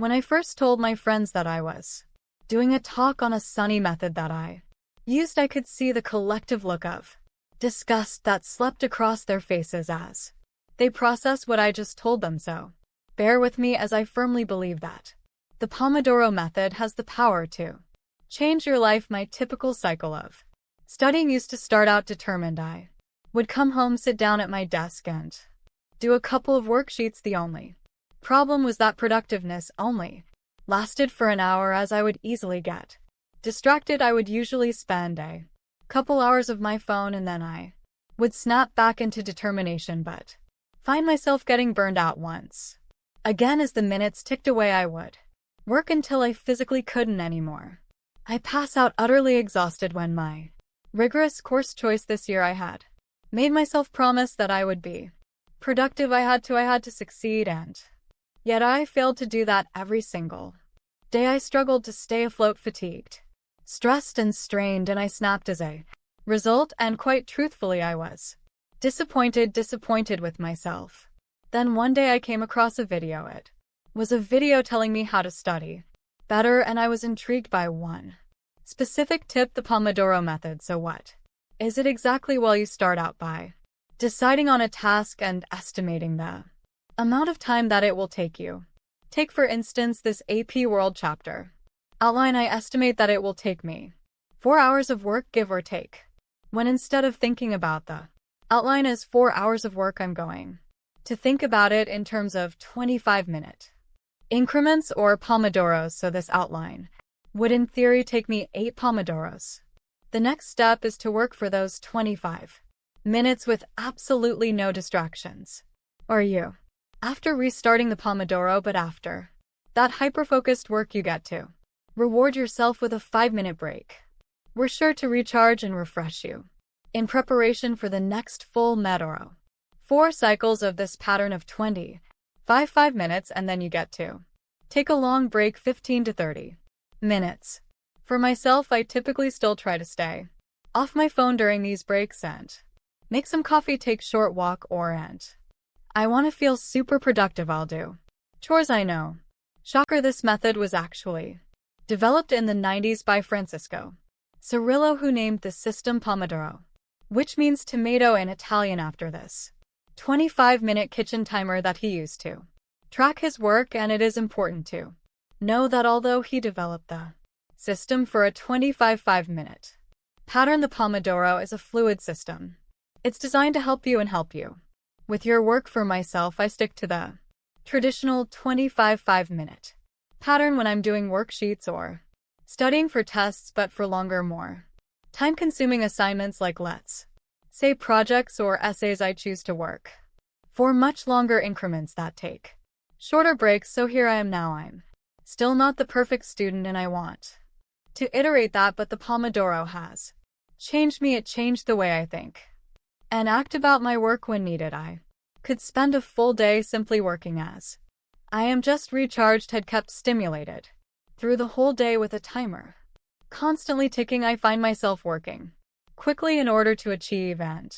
When I first told my friends that I was doing a talk on a sunny method that I used, I could see the collective look of disgust that slept across their faces as they processed what I just told them. So bear with me, as I firmly believe that the Pomodoro method has the power to change your life. My typical cycle of studying used to start out determined. I would come home, sit down at my desk, and do a couple of worksheets. The only problem was that productiveness only lasted for an hour, as I would easily get distracted. I would usually spend a couple hours of my phone, and then I would snap back into determination, but find myself getting burned out once again. As the minutes ticked away, I would work until I physically couldn't anymore. I pass out utterly exhausted when my rigorous course choice this year I had made myself promise that I would be productive. I had to succeed, and yet I failed to do that every single day. I struggled to stay afloat, fatigued, stressed, and strained, and I snapped as a result. And quite truthfully, I was disappointed with myself. Then one day I came across a video. It was a video telling me how to study better, and I was intrigued by one specific tip: the Pomodoro method. So what is it exactly? Well, you start out by deciding on a task and estimating the amount of time that it will take you. Take, for instance, this AP World chapter outline. I estimate that it will take me 4 hours of work, give or take. When instead of thinking about the outline as 4 hours of work, I'm going to think about it in terms of 25-minute increments or Pomodoros. So this outline would in theory take me 8 Pomodoros. The next step is to work for those 25 minutes with absolutely no distractions. Or you, after restarting the Pomodoro, but after that hyper-focused work, you get to reward yourself with a 5-minute break. We're sure to recharge and refresh you in preparation for the next full Medoro. 4 cycles of this pattern of 5 minutes, and then you get to take a long break, 15 to 30 minutes. For myself, I typically still try to stay off my phone during these breaks and make some coffee, take short walk, or I want to feel super productive, I'll do chores. I know. Shocker, this method was actually developed in the 90s by Francisco Cirillo, who named the system Pomodoro, which means tomato in Italian, after this 25-minute kitchen timer that he used to track his work. And it is important to know that although he developed the system for a 5-minute pattern, the Pomodoro is a fluid system. It's designed to help you with your work. For myself, I stick to the traditional 5-minute pattern when I'm doing worksheets or studying for tests, but for longer, more time-consuming assignments like, let's say, projects or essays, I choose to work for much longer increments that take shorter breaks. So here I am now. I'm still not the perfect student, and I want to iterate that, but the Pomodoro has changed me. It changed the way I think and act about my work. When needed, I could spend a full day simply working, as I am just recharged, had kept stimulated through the whole day with a timer constantly ticking. I find myself working quickly in order to achieve and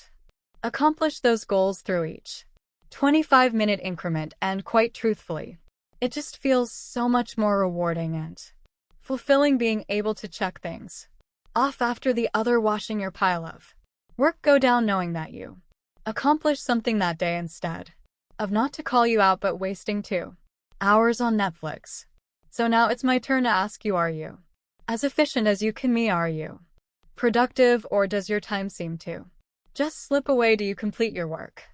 accomplish those goals through each 25-minute increment, and quite truthfully, it just feels so much more rewarding and fulfilling being able to check things off after the other, washing your pile of work go down, knowing that you accomplished something that day, instead of, not to call you out, but wasting 2 hours on Netflix. So now it's my turn to ask you, are you as efficient as you can be? Are you productive, or does your time seem to just slip away? Do you complete your work,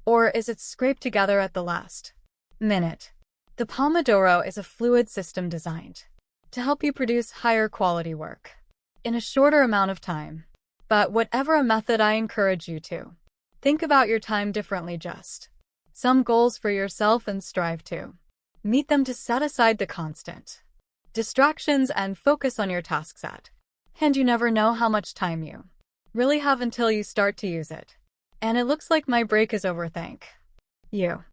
or is it scraped together at the last minute? The Pomodoro is a fluid system designed to help you produce higher quality work in a shorter amount of time. But whatever a method, I encourage you to think about your time differently. Just some goals for yourself and strive to meet them, to set aside the constant distractions and focus on your tasks at hand. You never know how much time you really have until you start to use it. And it looks like my break is over. Thank you